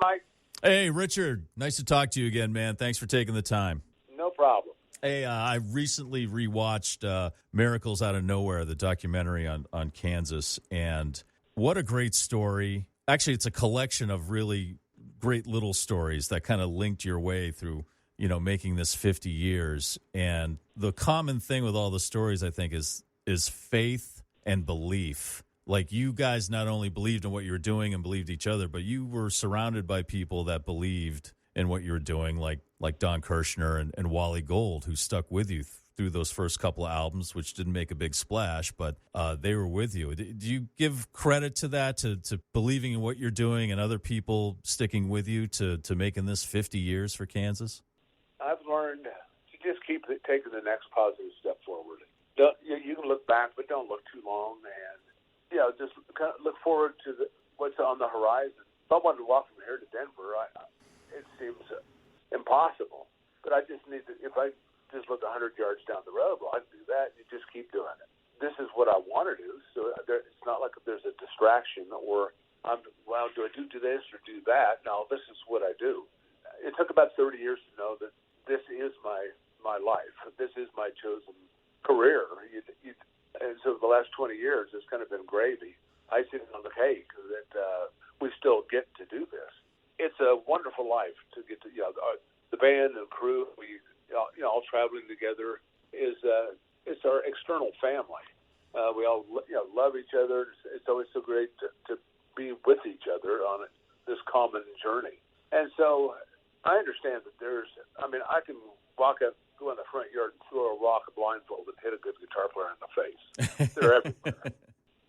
Mike. Hey, Richard. Nice to talk to you again, man. Thanks for taking the time. No problem. Hey, I recently rewatched Miracles Out of Nowhere, the documentary on Kansas, and what a great story. Actually, it's a collection of really great little stories that kind of linked your way through, making this 50 years. And the common thing with all the stories, I think, is faith and belief. Like, you guys not only believed in what you were doing and believed each other, but you were surrounded by people that believed in what you were doing, like Don Kirshner and Wally Gold, who stuck with you through those first couple of albums, which didn't make a big splash, but they were with you. Do you give credit to that, to believing in what you're doing and other people sticking with you to making this 50 years for Kansas? I've learned to just keep taking the next positive step forward. You can look back, but don't look too long, and just kind of look forward to what's on the horizon. If I wanted to walk from here to Denver, it seems impossible. But I just need to, if I just look 100 yards down the road, well, I can do that. You just keep doing it. This is what I want to do. So it's not like there's a distraction or, do I do this or do that? No, this is what I do. It took about 30 years to know that this is my life. This is my chosen career. And so the last 20 years, it's kind of been gravy, icing on the cake, that we still get to do this. It's a wonderful life to get to, the band and crew, we all traveling together is it's our external family. We all love each other. It's always so great to be with each other on this common journey. And so I understand that I can go in the front yard and throw a rock blindfold and hit a good guitar player in the face. They're everywhere.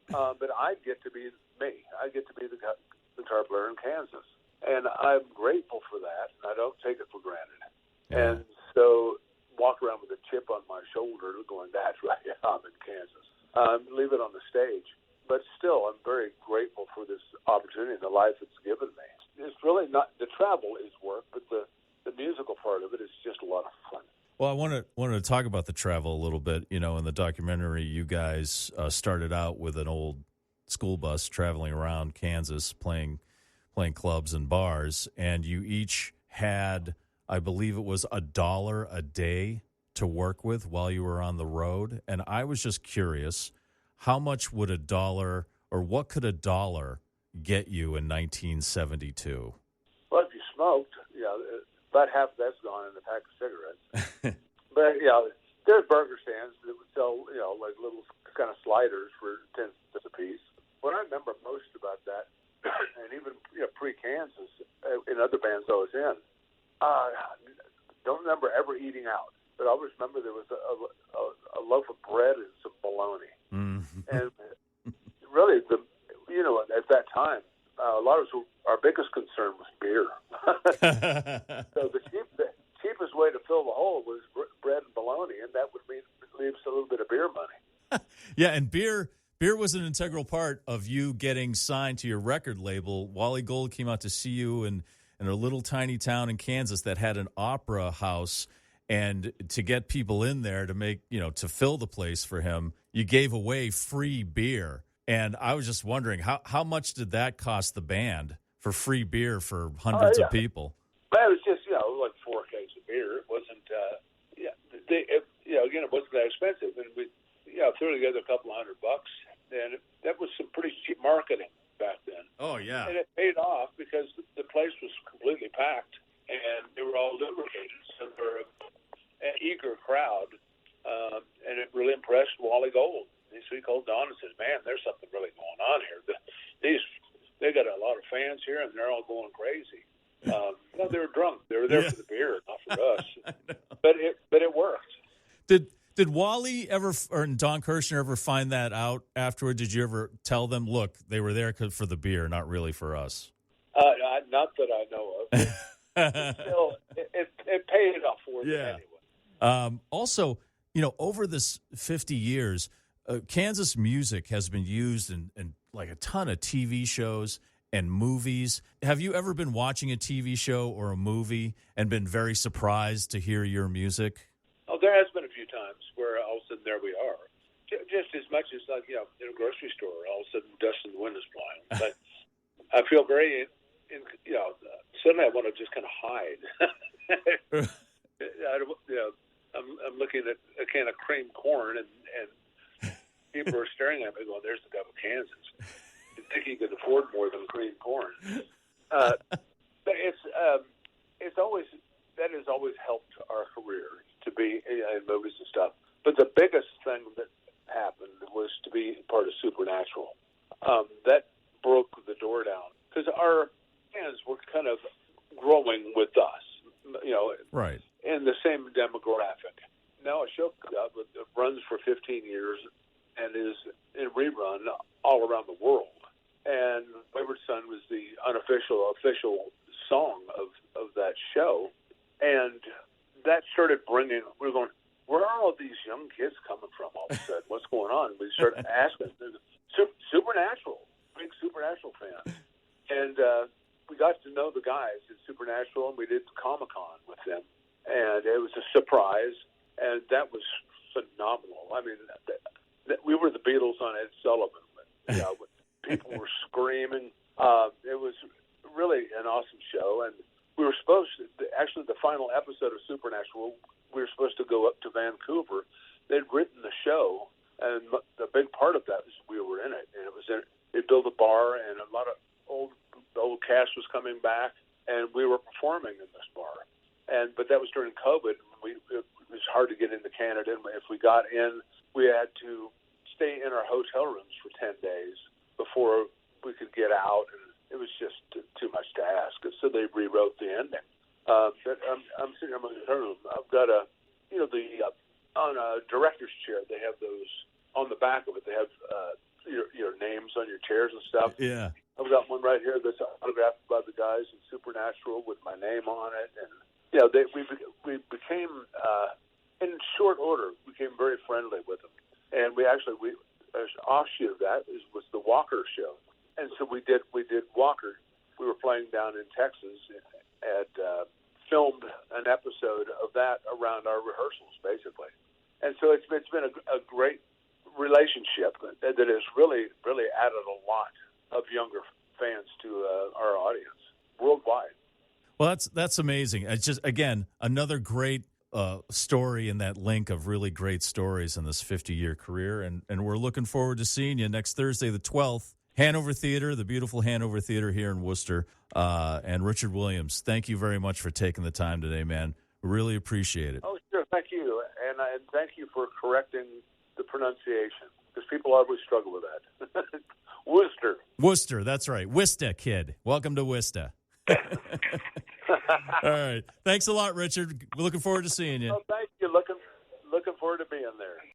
But I get to be me. I get to be the guitar player in Kansas. And I'm grateful for that, and I don't take it for granted. Yeah. And so walk around with a chip on my shoulder going, that's right, I'm in Kansas. Leave it on the stage. But still, I'm very grateful for this opportunity and the life it's given me. It's really not, the travel is work, but the musical part of it is just a lot of fun. Well, I wanted to talk about the travel a little bit. In the documentary, you guys started out with an old school bus traveling around Kansas playing clubs and bars, and you each had, I believe it was $1 a day to work with while you were on the road. And I was just curious, how much would $1 or what could $1 get you in 1972? Well, if you smoked, about half of that's gone in a pack of cigarettes. But, there's burger stands that would sell, like little kind of sliders for 10 cents a piece. What I remember most about that, and even pre-Kansas, in other bands I was in, don't remember ever eating out. But I always remember there was a loaf of bread and some bologna. Mm-hmm. And really, at that time, a lot of us, our biggest concern was beer. So the cheapest way to fill the hole was bread and bologna, and that would leave us a little bit of beer money. Yeah, and beer was an integral part of you getting signed to your record label. Wally Gold came out to see you in a little tiny town in Kansas that had an opera house, and to get people in there to make, to fill the place for him, you gave away free beer. And I was just wondering, how much did that cost the band for free beer for hundreds of people? Well, it was just, like 4 cases of beer. It wasn't, it wasn't that expensive. And we, threw together a couple $100, and that was some pretty cheap marketing back then. Oh, yeah. And it paid off because the place was completely packed, and they were all lubricated. So they were an eager crowd, and it really impressed Wally Gold. So he called Don and says, man, there's something really going on here. They got a lot of fans here, and they're all going crazy. They were drunk. They were there for the beer, not for us. But it worked. Did Wally ever, or Don Kirshner ever find that out afterward? Did you ever tell them, look, they were there for the beer, not really for us? Not that I know of. Still, it paid off for them anyway. Also, over this 50 years, Kansas music has been used in like a ton of TV shows and movies. Have you ever been watching a TV show or a movie and been very surprised to hear your music? Oh, there has been a few times where all of a sudden there we are. Just as much as like, in a grocery store, all of a sudden dust in the wind is blowing. But I feel very, suddenly I want to just kind of hide. I'm looking at a can of cream corn, and people are staring at me going, "There's the guy with Kansas." You think he could afford more than cream corn? But it's always that has always helped our career to be in movies and stuff. But the biggest thing that happened was to be part of Supernatural. That broke the door down because our fans were kind of growing with us, Right. in the same demographic. Now a show runs for 15 years and is in rerun all around the world. And Wayward Son was the official song of that show. And that started bringing, we were going, where are all these young kids coming from all of a sudden? What's going on? We started asking. Supernatural, big Supernatural fan. And we got to know the guys at Supernatural, and we did Comic-Con with them. And it was a surprise, and that was phenomenal. I mean, we were the Beatles on Ed Sullivan. People were screaming. It was really an awesome show, and we were supposed to, actually the final episode of Supernatural, we were supposed to go up to Vancouver. They'd written the show, and the big part of that was we were in it, and they built a bar, and a lot of the old cast was coming back, and we were performing in this bar. But that was during COVID. It was hard to get into Canada. If we got in, we had to stay in our hotel rooms for 10 days before we could get out, and it was just too much to ask. So they rewrote the ending. But I'm sitting in my hotel room. I've got on a director's chair, they have those, on the back of it, they have your names on your chairs and stuff. Yeah. I've got one right here that's autographed by the guys in Supernatural with my name on it. And, we became, in short order, became very friendly with them. And an offshoot of that was the Walker show. And so we did Walker. We were playing down in Texas and filmed an episode of that around our rehearsals, basically. And so it's been a great relationship that has really, really added a lot of younger fans to our audience worldwide. Well, that's amazing. It's just, again, another great story in that link of really great stories in this 50-year career. And we're looking forward to seeing you next Thursday, the 12th, Hanover Theater, the beautiful Hanover Theater here in Worcester. And Richard Williams, thank you very much for taking the time today, man. We really appreciate it. Oh, sure. Thank you. And thank you for correcting the pronunciation, because people always struggle with that. Worcester. Worcester, that's right. Worcester, kid. Welcome to Worcester. All right. Thanks a lot, Richard. We're looking forward to seeing you. Oh, thank you. Looking forward to being there.